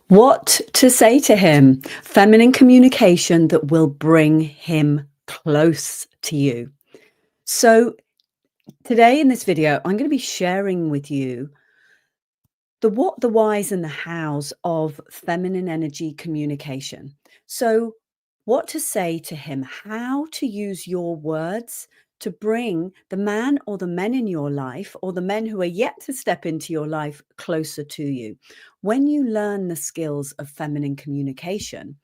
What to say to him? Feminine communication that will bring him close to you. So, today in this video, I'm going to be sharing with you the what, the whys, and the hows of feminine energy communication. So, what to say to him, how to use your words to bring the man or the men in your life, or the men who are yet to step into your life, closer to you. When you learn the skills of feminine communication,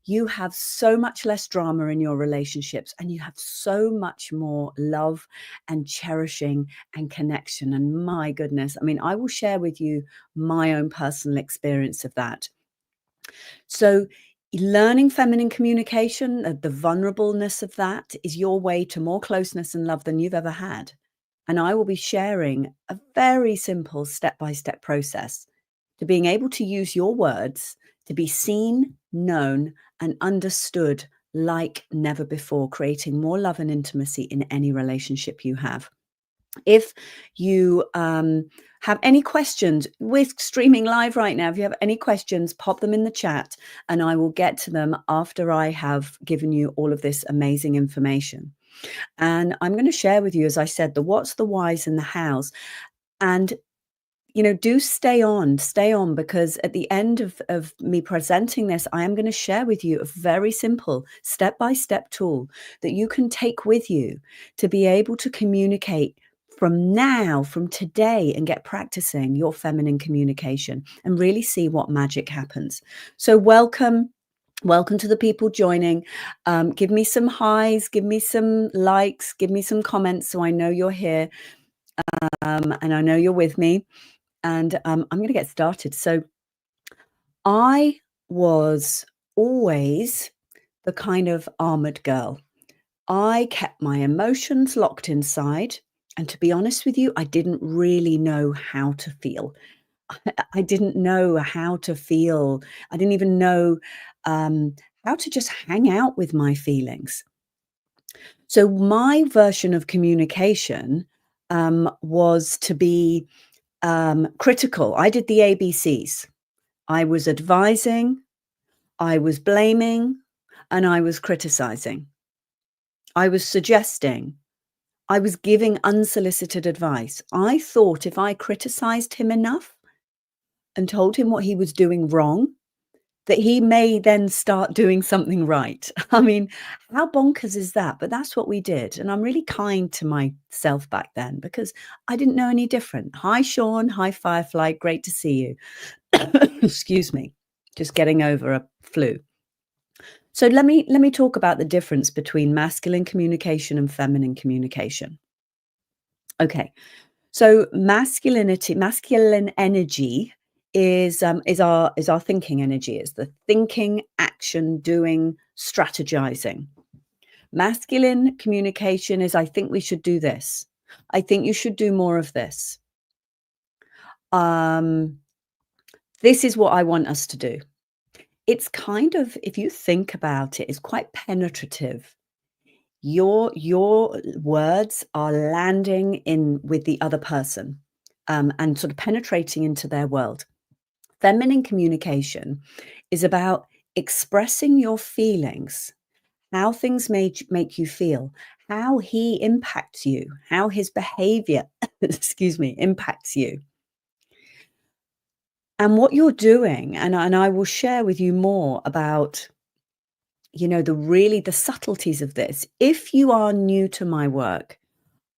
you have so much less drama in your relationships, and you have so much more love and cherishing and connection. And my goodness, I mean, I will share with you my own personal experience of that. So, learning feminine communication, the vulnerableness of that is your way to more closeness and love than you've ever had. And I will be sharing a very simple step by step process to being able to use your words to be seen, known, and understood like never before, creating more love and intimacy in any relationship you have. If you have any questions, we're streaming live right now. If you have any questions, pop them in the chat and I will get to them after I have given you all of this amazing information. And I'm going to share with you, as I said, the what's, the whys, and the hows. And do stay on, because at the end of me presenting this, I am going to share with you a very simple step-by-step tool that you can take with you to be able to communicate from today, and get practicing your feminine communication and really see what magic happens. So welcome to the people joining. Give me some highs, give me some likes, give me some comments so I know you're here, and I know you're with me. And I'm going to get started. So I was always the kind of armored girl. I kept my emotions locked inside. And to be honest with you, I didn't really know how to feel. I didn't know how to feel. I didn't even know how to just hang out with my feelings. So my version of communication was to be critical. I did the ABCs. I was advising, I was blaming, and I was criticizing. I was suggesting, I was giving unsolicited advice. I thought if I criticized him enough and told him what he was doing wrong, that he may then start doing something right. I mean, how bonkers is that? But that's what we did. And I'm really kind to myself back then because I didn't know any different. Hi, Sean. Hi, Firefly. Great to see you. Excuse me. Just getting over a flu. So let me talk about the difference between masculine communication and feminine communication. Okay. So masculine energy is our thinking energy. It's the thinking, action, doing, strategizing. Masculine communication is, I think we should do this. I think you should do more of this. This is what I want us to do. It's kind of, if you think about it, it's quite penetrative. Your words are landing in with the other person, and sort of penetrating into their world. Feminine communication is about expressing your feelings, how things make you feel, how he impacts you, how his behavior, excuse me, impacts you. And what you're doing, and I will share with you more about, the subtleties of this. If you are new to my work,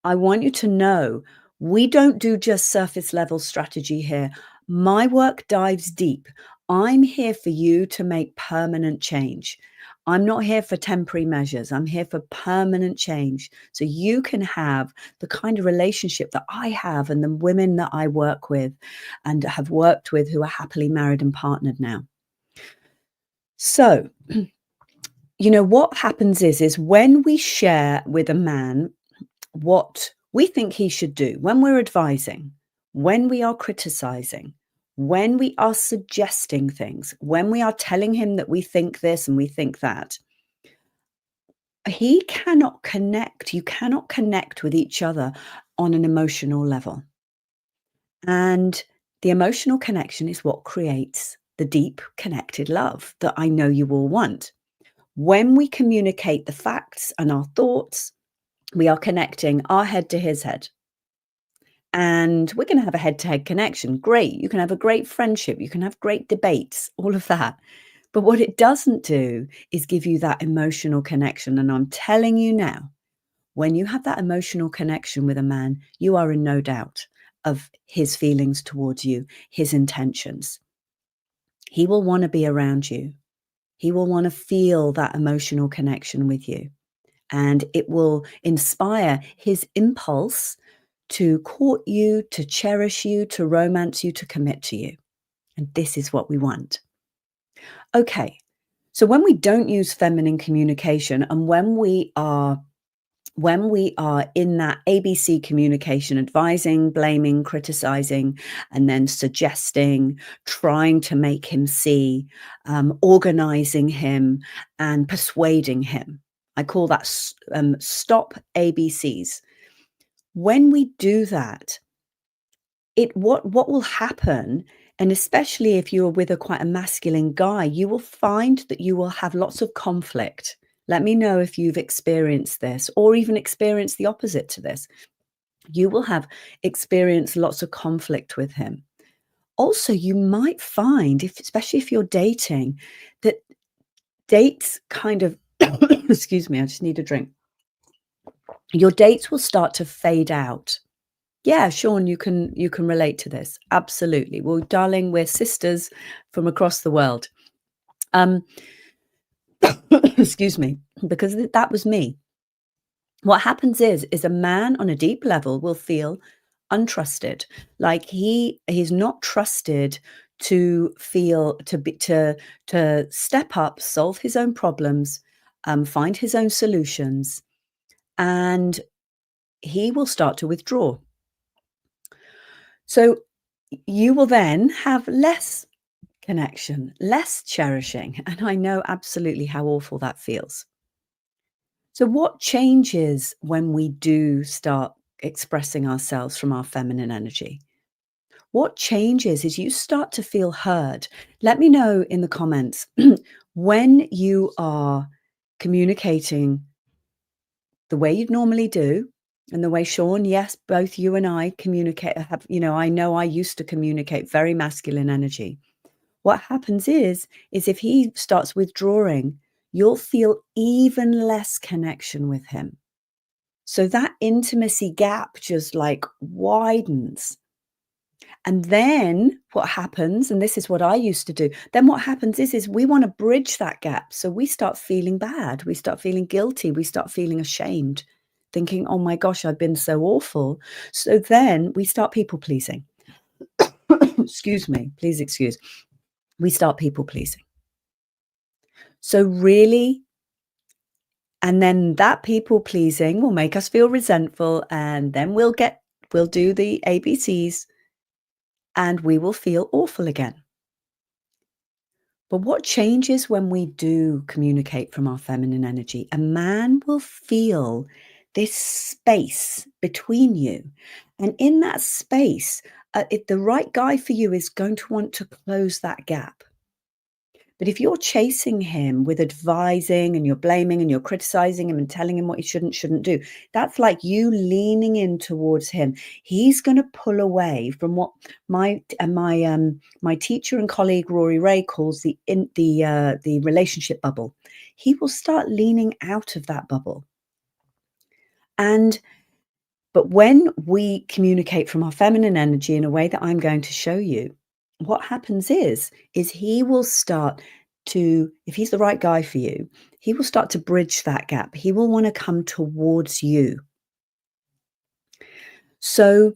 I want you to know we don't do just surface level strategy here. My work dives deep. I'm here for you to make permanent change. I'm not here for temporary measures. I'm here for permanent change. So you can have the kind of relationship that I have and the women that I work with and have worked with who are happily married and partnered now. So, what happens is when we share with a man what we think he should do, when we're advising, when we are criticizing, when we are suggesting things, when we are telling him that we think this and we think that, he cannot connect. You cannot connect with each other on an emotional level. And the emotional connection is what creates the deep connected love that I know you all want. When we communicate the facts and our thoughts, we are connecting our head to his head. And we're going to have a head to head connection. Great. You can have a great friendship. You can have great debates, all of that. But what it doesn't do is give you that emotional connection. And I'm telling you now, when you have that emotional connection with a man, you are in no doubt of his feelings towards you, his intentions. He will want to be around you. He will want to feel that emotional connection with you. And it will inspire his impulse to court you, to cherish you, to romance you, to commit to you. And this is what we want. Okay, so when we don't use feminine communication and when we are in that ABC communication, advising, blaming, criticizing, and then suggesting, trying to make him see, organizing him, and persuading him. I call that stop ABCs. When we do that, what will happen, and especially if you're with quite a masculine guy, you will find that you will have lots of conflict. Let me know if you've experienced this or even experienced the opposite to this. You will have experienced lots of conflict with him. Also, you might find, especially if you're dating, that dates kind of, excuse me, I just need a drink. Your dates will start to fade out. Yeah, Sean, you can relate to this. Absolutely. Well, darling, we're sisters from across the world. Excuse me, because that was me. What happens is a man on a deep level will feel untrusted, like he's not trusted to step up, solve his own problems, find his own solutions, and he will start to withdraw. So you will then have less connection, less cherishing, and I know absolutely how awful that feels. So what changes when we do start expressing ourselves from our feminine energy? What changes is you start to feel heard. Let me know in the comments when you are communicating the way you'd normally do and the way Sean, yes, both you and I communicate, I know I used to communicate very masculine energy. What happens is if he starts withdrawing, you'll feel even less connection with him. So that intimacy gap just like widens. And then what happens, and this is what I used to do, then what happens is we want to bridge that gap. So we start feeling bad. We start feeling guilty. We start feeling ashamed, thinking, oh my gosh, I've been so awful. So then we start people pleasing. Excuse me, please excuse. We start people pleasing. So really, and then that people pleasing will make us feel resentful, and then we'll do the ABCs and we will feel awful again. But what changes when we do communicate from our feminine energy? A man will feel this space between you. And in that space, if the right guy for you is going to want to close that gap. But if you're chasing him with advising and you're blaming and you're criticizing him and telling him what he shouldn't do, that's like you leaning in towards him. He's going to pull away from what my teacher and colleague Rory Ray calls the relationship bubble. He will start leaning out of that bubble. But when we communicate from our feminine energy in a way that I'm going to show you, what happens is he will start to, if he's the right guy for you, he will start to bridge that gap. He will want to come towards you. So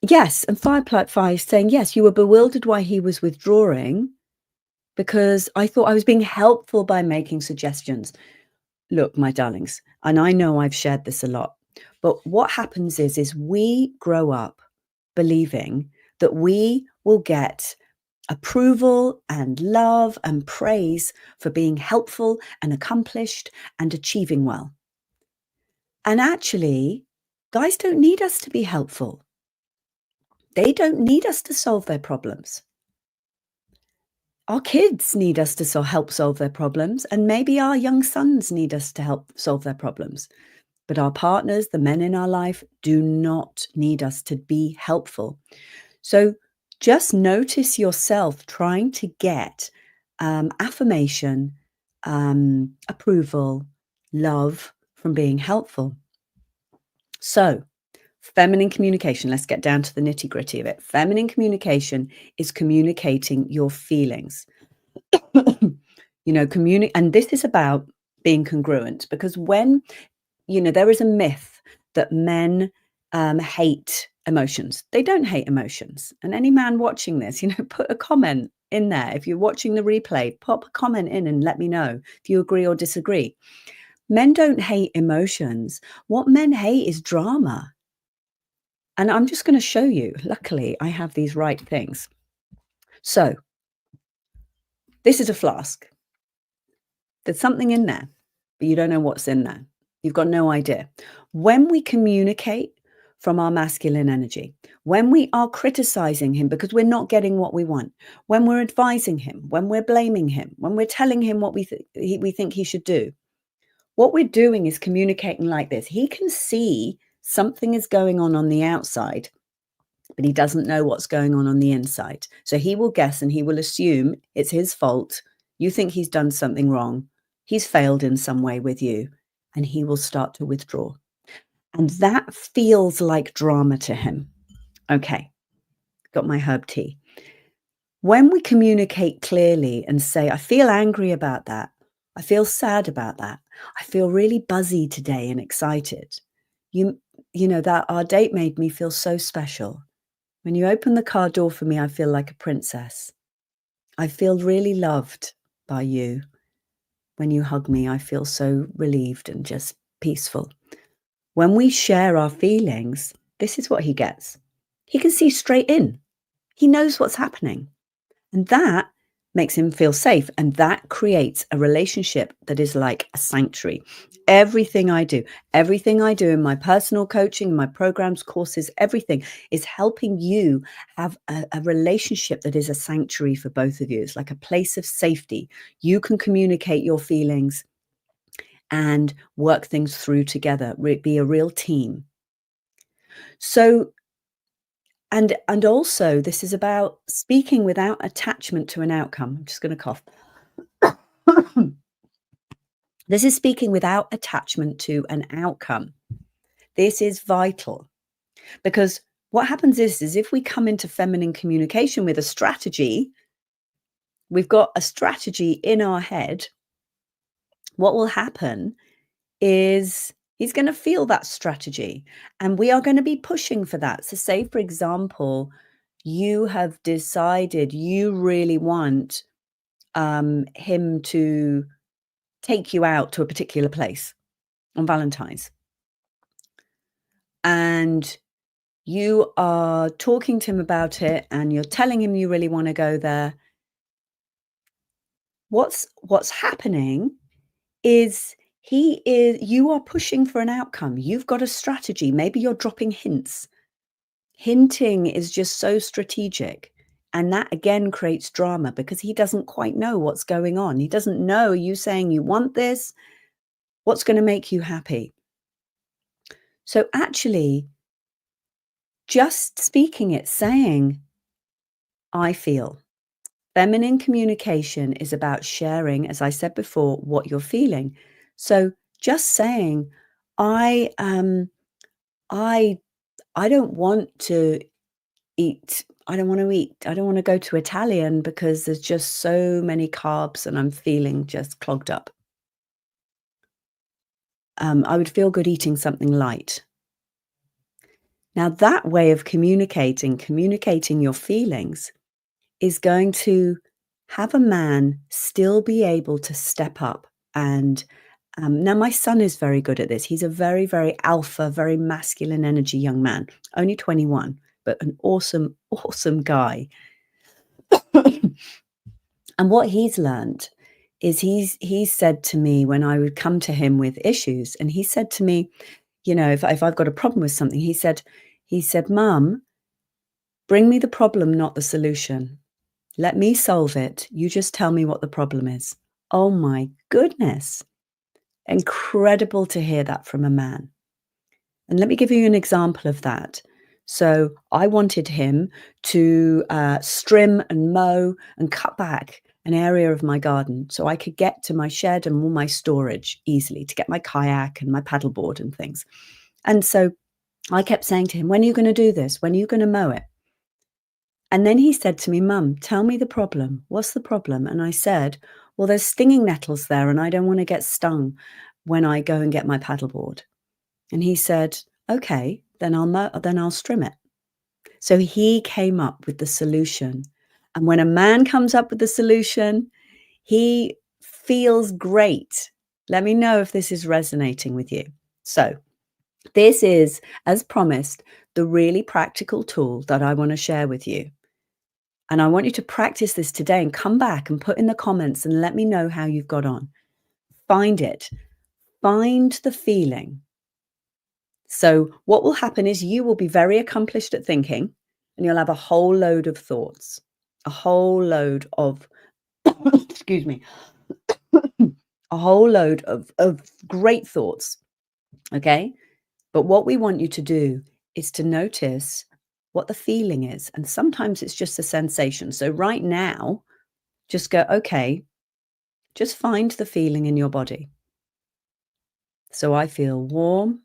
yes, and Firefly is saying, yes, you were bewildered why he was withdrawing because I thought I was being helpful by making suggestions. Look, my darlings, and I know I've shared this a lot, but what happens is we grow up believing that we will get approval and love and praise for being helpful and accomplished and achieving well. And actually, guys don't need us to be helpful. They don't need us to solve their problems. Our kids need us to help solve their problems, and maybe our young sons need us to help solve their problems. But our partners, the men in our life, do not need us to be helpful. So just notice yourself trying to get affirmation, approval, love from being helpful. So, feminine communication, let's get down to the nitty gritty of it. Feminine communication is communicating your feelings. And this is about being congruent, because when, there is a myth that men hate emotions. They don't hate emotions. And any man watching this, put a comment in there. If you're watching the replay, pop a comment in and let me know if you agree or disagree. Men don't hate emotions. What men hate is drama. And I'm just going to show you. Luckily, I have these right things. So this is a flask. There's something in there, but you don't know what's in there. You've got no idea. When we communicate from our masculine energy, when we are criticizing him because we're not getting what we want, when we're advising him, when we're blaming him, when we're telling him what we think he should do, what we're doing is communicating like this. He can see something is going on the outside, but he doesn't know what's going on the inside. So he will guess and he will assume it's his fault. You think he's done something wrong. He's failed in some way with you, and he will start to withdraw. And that feels like drama to him. Okay, got my herb tea. When we communicate clearly and say, I feel angry about that. I feel sad about that. I feel really buzzy today and excited. You know that our date made me feel so special. When you open the car door for me, I feel like a princess. I feel really loved by you. When you hug me, I feel so relieved and just peaceful. When we share our feelings, this is what he gets. He can see straight in. He knows what's happening. And that makes him feel safe. And that creates a relationship that is like a sanctuary. Everything I do in my personal coaching, my programs, courses, everything is helping you have a relationship that is a sanctuary for both of you. It's like a place of safety. You can communicate your feelings and work things through together, be a real team. So, and also this is about speaking without attachment to an outcome. I'm just going to cough. This is speaking without attachment to an outcome. This is vital, because what happens is if we come into feminine communication with a strategy, we've got a strategy in our head, what will happen is he's going to feel that strategy, and we are going to be pushing for that. So say, for example, you have decided you really want him to take you out to a particular place on Valentine's. And you are talking to him about it and you're telling him you really want to go there. What's happening is you are pushing for an outcome. You've got a strategy. Maybe you're dropping hints. Hinting is just so strategic. And that again creates drama because he doesn't quite know what's going on. He doesn't know, are you saying you want this? What's going to make you happy? So actually, just speaking it, saying, I feel. Feminine communication is about sharing, as I said before, what you're feeling. So just saying, I don't want to eat. I don't want to eat. I don't want to go to Italian because there's just so many carbs and I'm feeling just clogged up. I would feel good eating something light. Now that way of communicating your feelings is going to have a man still be able to step up. And now my son is very good at this. He's a very, very alpha, very masculine energy young man, only 21, but an awesome, awesome guy. And what he's learned is he's said to me when I would come to him with issues, and he said to me, if I've got a problem with something, he said, Mum, bring me the problem, not the solution. Let me solve it. You just tell me what the problem is. Oh my goodness. Incredible to hear that from a man. And let me give you an example of that. So I wanted him to strim and mow and cut back an area of my garden so I could get to my shed and all my storage easily, to get my kayak and my paddleboard and things. And so I kept saying to him, when are you going to do this? When are you going to mow it? And then he said to me, Mum, tell me the problem. What's the problem? And I said, well, there's stinging nettles there and I don't want to get stung when I go and get my paddleboard. And he said, okay, then I'll strim it. So he came up with the solution. And when a man comes up with the solution, he feels great. Let me know if this is resonating with you. So this is, as promised, the really practical tool that I want to share with you. And I want you to practice this today and come back and put in the comments and let me know how you've got on. Find it. Find the feeling. So what will happen is you will be very accomplished at thinking and you'll have a whole load of thoughts, a whole load of, excuse me, a whole load of great thoughts. Okay. But what we want you to do is to notice what the feeling is. And sometimes it's just a sensation. So right now, just go, okay, just find the feeling in your body. So I feel warm.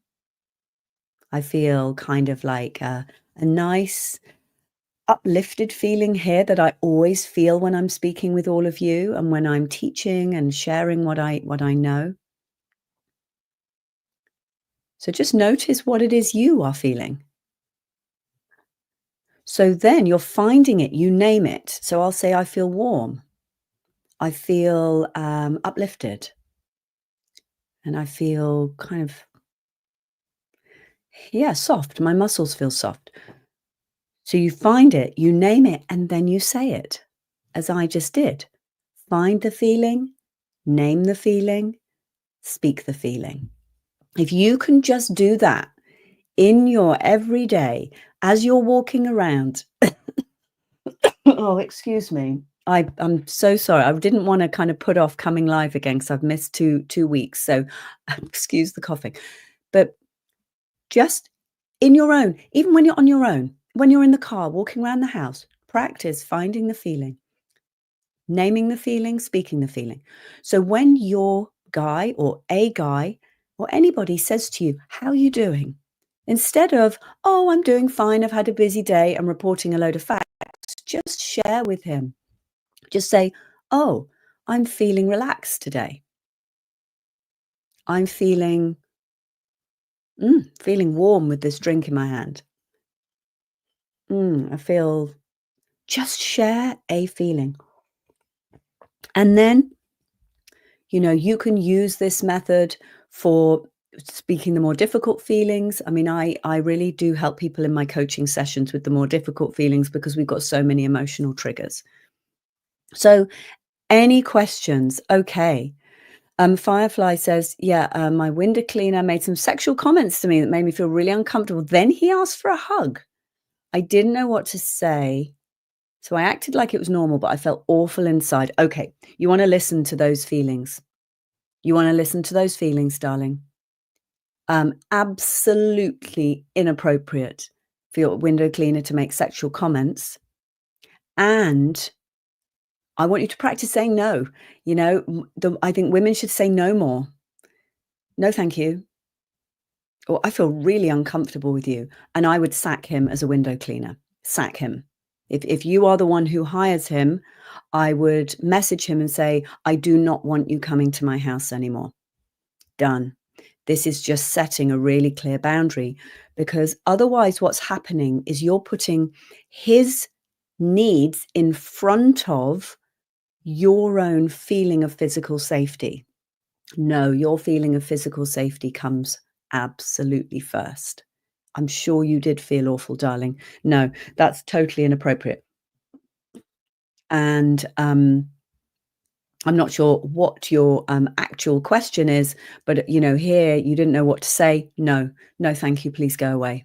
I feel kind of like a nice uplifted feeling here that I always feel when I'm speaking with all of you and when I'm teaching and sharing what I know. So just notice what it is you are feeling. So then you're finding it, you name it. So I'll say, I feel warm. I feel uplifted. And I feel kind of, soft. My muscles feel soft. So you find it, you name it, and then you say it, as I just did. Find the feeling, name the feeling, speak the feeling. If you can just do that in your everyday, as you're walking around, oh, excuse me. I'm so sorry. I didn't want to kind of put off coming live again because I've missed two weeks. So excuse the coughing. But just in your own, even when you're on your own, when you're in the car, walking around the house, practice finding the feeling, naming the feeling, speaking the feeling. So when your guy or a guy or anybody says to you, how are you doing? Instead of, oh, I'm doing fine, I've had a busy day, I'm reporting a load of facts, just share with him. Just say, oh, I'm feeling relaxed today. I'm feeling warm with this drink in my hand. I feel, just share a feeling. And then, you can use this method for speaking the more difficult feelings. I mean, I really do help people in my coaching sessions with the more difficult feelings because we've got so many emotional triggers. So any questions? Okay. Firefly says, my window cleaner made some sexual comments to me that made me feel really uncomfortable. Then he asked for a hug. I didn't know what to say. So I acted like it was normal, but I felt awful inside. Okay. You want to listen to those feelings. You want to listen to those feelings, darling. Absolutely inappropriate for your window cleaner to make sexual comments. And I want you to practice saying no. I think women should say no more. No, thank you. Or I feel really uncomfortable with you. And I would sack him as a window cleaner. Sack him. If you are the one who hires him, I would message him and say, I do not want you coming to my house anymore. Done. This is just setting a really clear boundary, because otherwise what's happening is you're putting his needs in front of your own feeling of physical safety. No, your feeling of physical safety comes absolutely first. I'm sure you did feel awful, darling. No, that's totally inappropriate. And I'm not sure what your actual question is, but here you didn't know what to say. No, thank you. Please go away.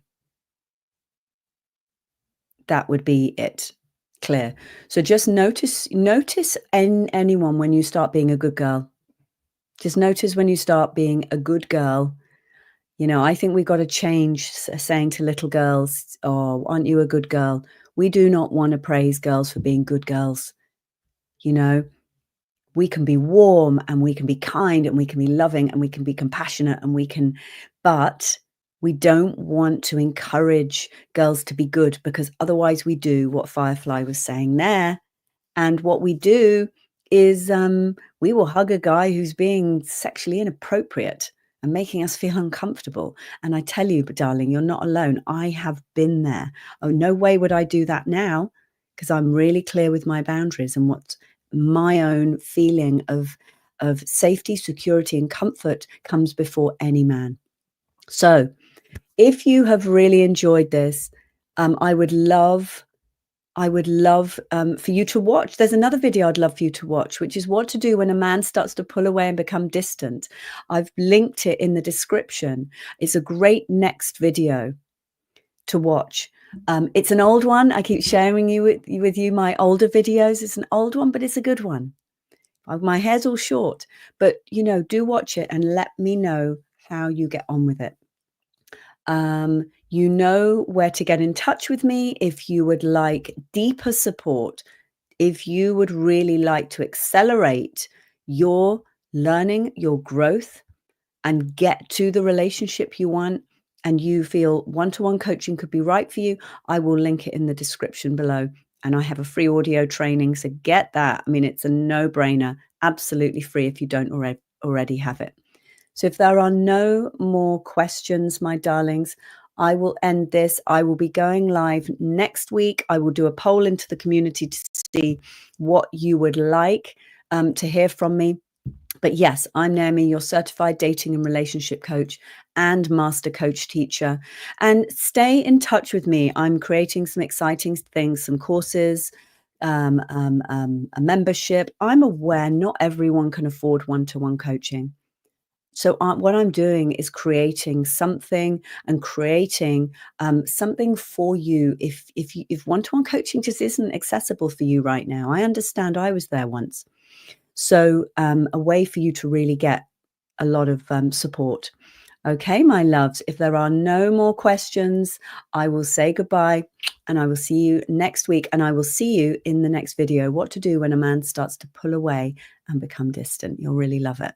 That would be it. clear. So just notice anyone when you start being a good girl. Just notice when you start being a good girl. You know, I think we've got to change saying to little girls, "Oh, aren't you a good girl?" We do not want to praise girls for being good girls. You know, we can be warm and we can be kind and we can be loving and we can be compassionate and but we don't want to encourage girls to be good, because otherwise we do what Firefly was saying there. And what we do is we will hug a guy who's being sexually inappropriate and making us feel uncomfortable. And I tell you, darling, you're not alone. I have been there. Oh, no way would I do that now, because I'm really clear with my boundaries and what my own feeling of safety, security, and comfort comes before any man. So if you have really enjoyed this, I would love for you to watch. There's another video I'd love for you to watch, which is what to do when a man starts to pull away and become distant. I've linked it in the description. It's a great next video to watch. It's an old one. I keep sharing with you my older videos. It's an old one, but it's a good one. My hair's all short, but do watch it and let me know how you get on with it. You know where to get in touch with me if you would like deeper support, if you would really like to accelerate your learning, your growth, and get to the relationship you want, and you feel one-to-one coaching could be right for you, I will link it in the description below. And I have a free audio training, so get that. I mean, it's a no-brainer, absolutely free if you don't already have it. So if there are no more questions, my darlings, I will end this. I will be going live next week. I will do a poll into the community to see what you would like to hear from me. But yes, I'm Naomi, your certified dating and relationship coach and master coach teacher. And stay in touch with me. I'm creating some exciting things, some courses, a membership. I'm aware not everyone can afford one-to-one coaching. So what I'm doing is creating something and creating something for you. If one-to-one coaching just isn't accessible for you right now, I understand. I was there once. So a way for you to really get a lot of support. Okay, my loves, if there are no more questions, I will say goodbye and I will see you next week. And I will see you in the next video, what to do when a man starts to pull away and become distant. You'll really love it.